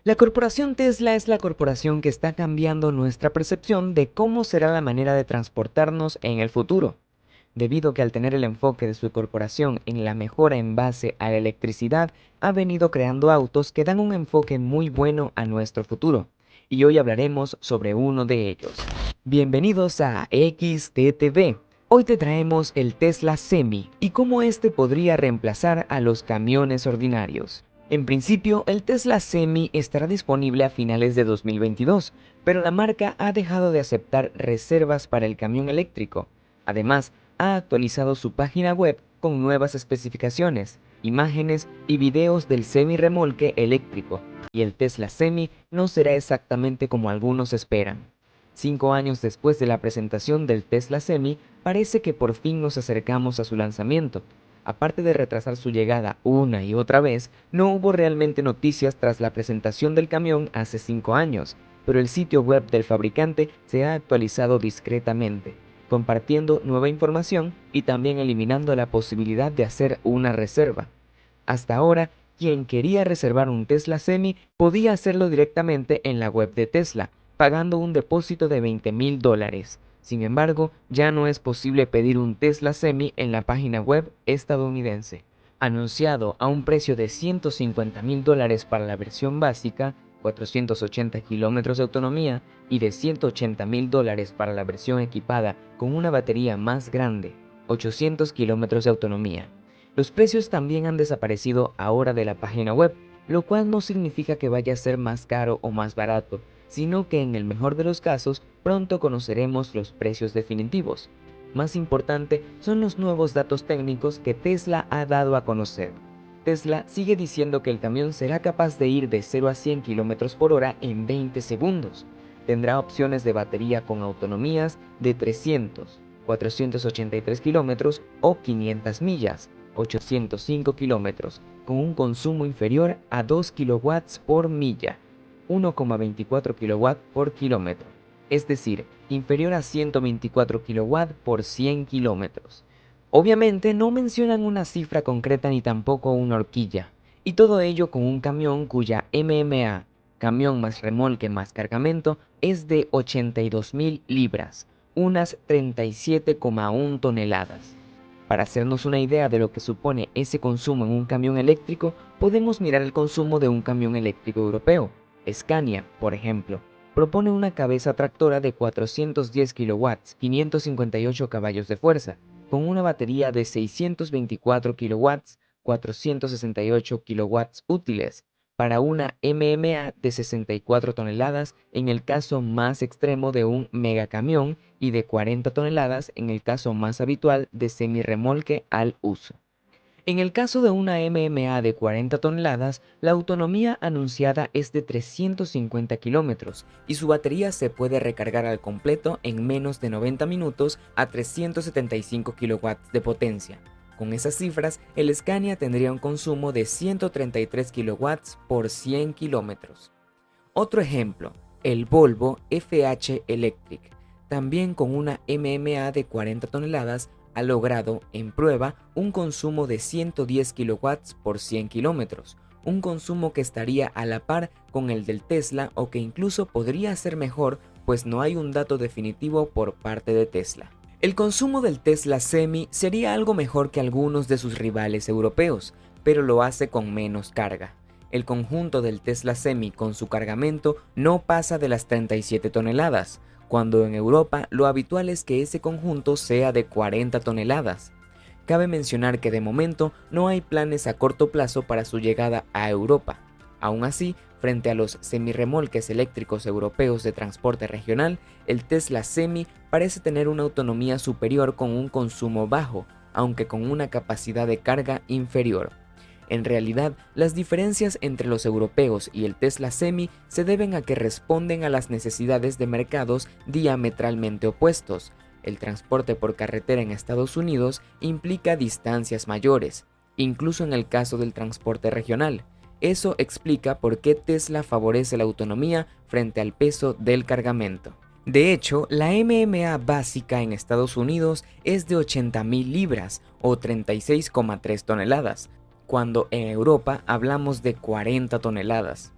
La corporación Tesla es la corporación que está cambiando nuestra percepción de cómo será la manera de transportarnos en el futuro, debido a que al tener el enfoque de su corporación en la mejora en base a la electricidad, ha venido creando autos que dan un enfoque muy bueno a nuestro futuro, y hoy hablaremos sobre uno de ellos. Bienvenidos a XTTV. Hoy te traemos el Tesla Semi y cómo este podría reemplazar a los camiones ordinarios. En principio, el Tesla Semi estará disponible a finales de 2022, pero la marca ha dejado de aceptar reservas para el camión eléctrico. Además, ha actualizado su página web con nuevas especificaciones, imágenes y videos del semi-remolque eléctrico, y el Tesla Semi no será exactamente como algunos esperan. 5 años después de la presentación del Tesla Semi, parece que por fin nos acercamos a su lanzamiento. Aparte de retrasar su llegada una y otra vez, no hubo realmente noticias tras la presentación del camión hace 5 años, pero el sitio web del fabricante se ha actualizado discretamente, compartiendo nueva información y también eliminando la posibilidad de hacer una reserva. Hasta ahora, quien quería reservar un Tesla Semi podía hacerlo directamente en la web de Tesla, pagando un depósito de $20,000. Sin embargo, ya no es posible pedir un Tesla Semi en la página web estadounidense. Anunciado a un precio de $150,000 para la versión básica, 480 kilómetros de autonomía, y de $180,000 para la versión equipada con una batería más grande, 800 kilómetros de autonomía. Los precios también han desaparecido ahora de la página web, lo cual no significa que vaya a ser más caro o más barato, sino que en el mejor de los casos pronto conoceremos los precios definitivos. Más importante son los nuevos datos técnicos que Tesla ha dado a conocer. Tesla sigue diciendo que el camión será capaz de ir de 0 a 100 km por hora en 20 segundos. Tendrá opciones de batería con autonomías de 300, 483 km o 500 millas, 805 kilómetros, con un consumo inferior a 2 kW por milla, 1,24 kW por kilómetro, es decir, inferior a 124 kW por 100 kilómetros. Obviamente no mencionan una cifra concreta ni tampoco una horquilla, y todo ello con un camión cuya MMA, camión más remolque más cargamento, es de 82.000 libras, unas 37,1 toneladas. Para hacernos una idea de lo que supone ese consumo en un camión eléctrico, podemos mirar el consumo de un camión eléctrico europeo. Scania, por ejemplo, propone una cabeza tractora de 410 kW, 558 caballos de fuerza, con una batería de 624 kW, 468 kW útiles, para una MMA de 64 toneladas en el caso más extremo de un megacamión y de 40 toneladas en el caso más habitual de semirremolque al uso. En el caso de una MMA de 40 toneladas, la autonomía anunciada es de 350 kilómetros y su batería se puede recargar al completo en menos de 90 minutos a 375 kW de potencia. Con esas cifras, el Scania tendría un consumo de 133 kW por 100 kilómetros. Otro ejemplo, el Volvo FH Electric, también con una MMA de 40 toneladas, ha logrado en prueba un consumo de 110 kW por 100 kilómetros, un consumo que estaría a la par con el del Tesla o que incluso podría ser mejor, pues no hay un dato definitivo por parte de Tesla. El consumo del Tesla Semi sería algo mejor que algunos de sus rivales europeos, pero lo hace con menos carga. El conjunto del Tesla Semi con su cargamento no pasa de las 37 toneladas, cuando en Europa lo habitual es que ese conjunto sea de 40 toneladas. Cabe mencionar que de momento no hay planes a corto plazo para su llegada a Europa. Aún así, frente a los semirremolques eléctricos europeos de transporte regional, el Tesla Semi parece tener una autonomía superior con un consumo bajo, aunque con una capacidad de carga inferior. En realidad, las diferencias entre los europeos y el Tesla Semi se deben a que responden a las necesidades de mercados diametralmente opuestos. El transporte por carretera en Estados Unidos implica distancias mayores, incluso en el caso del transporte regional. Eso explica por qué Tesla favorece la autonomía frente al peso del cargamento. De hecho, la MMA básica en Estados Unidos es de 80.000 libras o 36,3 toneladas, cuando en Europa hablamos de 40 toneladas.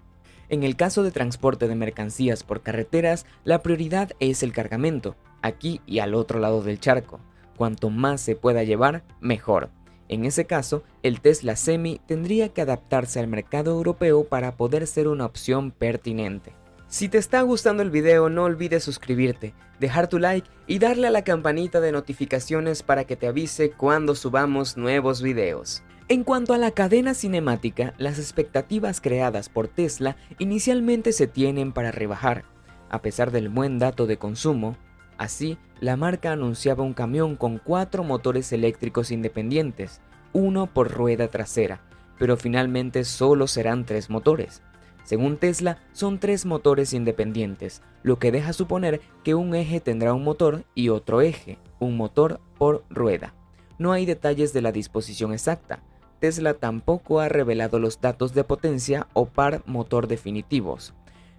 En el caso de transporte de mercancías por carreteras, la prioridad es el cargamento, aquí y al otro lado del charco. Cuanto más se pueda llevar, mejor. En ese caso, el Tesla Semi tendría que adaptarse al mercado europeo para poder ser una opción pertinente. Si te está gustando el video, no olvides suscribirte, dejar tu like y darle a la campanita de notificaciones para que te avise cuando subamos nuevos videos. En cuanto a la cadena cinemática, las expectativas creadas por Tesla inicialmente se tienen para rebajar, a pesar del buen dato de consumo. Así, la marca anunciaba un camión con 4 motores eléctricos independientes, uno por rueda trasera, pero finalmente solo serán 3 motores. Según Tesla, son 3 motores independientes, lo que deja suponer que un eje tendrá un motor y otro eje, un motor por rueda. No hay detalles de la disposición exacta. Tesla tampoco ha revelado los datos de potencia o par motor definitivos.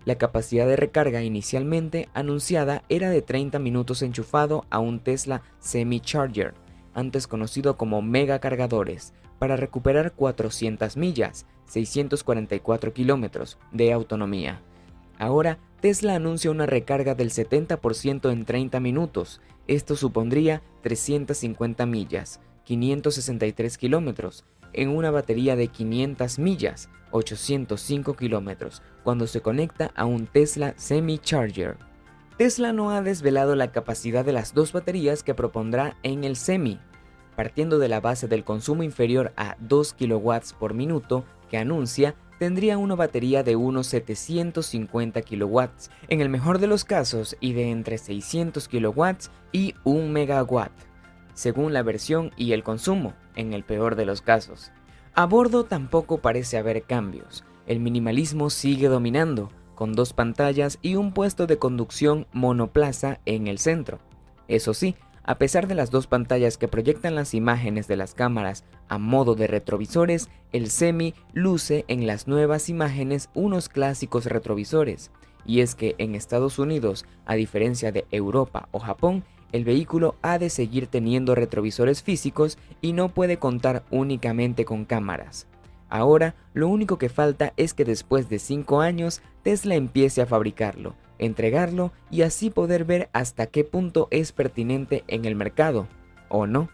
La capacidad de recarga inicialmente anunciada era de 30 minutos enchufado a un Tesla Semi-Charger, antes conocido como megacargadores, para recuperar 400 millas, 644 kilómetros de autonomía. Ahora, Tesla anuncia una recarga del 70% en 30 minutos. Esto supondría 350 millas, 563 kilómetros, en una batería de 500 millas, 805 kilómetros, cuando se conecta a un Tesla Semi-Charger. Tesla no ha desvelado la capacidad de las 2 baterías que propondrá en el Semi. Partiendo de la base del consumo inferior a 2 kW por minuto que anuncia, tendría una batería de unos 750 kW, en el mejor de los casos, y de entre 600 kW y 1 MW, según la versión y el consumo, en el peor de los casos. A bordo tampoco parece haber cambios. El minimalismo sigue dominando, con 2 pantallas y un puesto de conducción monoplaza en el centro. Eso sí, a pesar de las 2 pantallas que proyectan las imágenes de las cámaras a modo de retrovisores, el Semi luce en las nuevas imágenes unos clásicos retrovisores. Y es que en Estados Unidos, a diferencia de Europa o Japón, el vehículo ha de seguir teniendo retrovisores físicos y no puede contar únicamente con cámaras. Ahora, lo único que falta es que después de 5 años, Tesla empiece a fabricarlo, entregarlo y así poder ver hasta qué punto es pertinente en el mercado, ¿o no?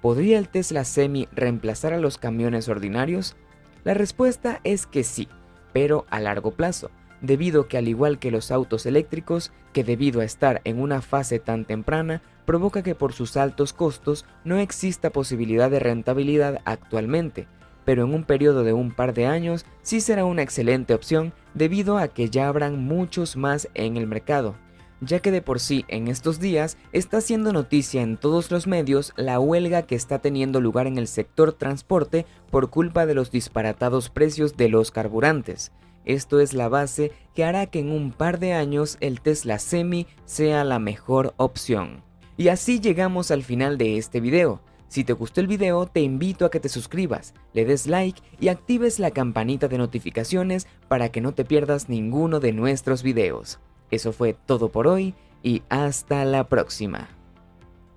¿Podría el Tesla Semi reemplazar a los camiones ordinarios? La respuesta es que sí, pero a largo plazo, debido que al igual que los autos eléctricos, que debido a estar en una fase tan temprana, provoca que por sus altos costos no exista posibilidad de rentabilidad actualmente, pero en un periodo de un par de años sí será una excelente opción debido a que ya habrán muchos más en el mercado, ya que de por sí en estos días está siendo noticia en todos los medios la huelga que está teniendo lugar en el sector transporte por culpa de los disparatados precios de los carburantes. Esto es la base que hará que en un par de años el Tesla Semi sea la mejor opción. Y así llegamos al final de este video. Si te gustó el video, te invito a que te suscribas, le des like y actives la campanita de notificaciones para que no te pierdas ninguno de nuestros videos. Eso fue todo por hoy y hasta la próxima.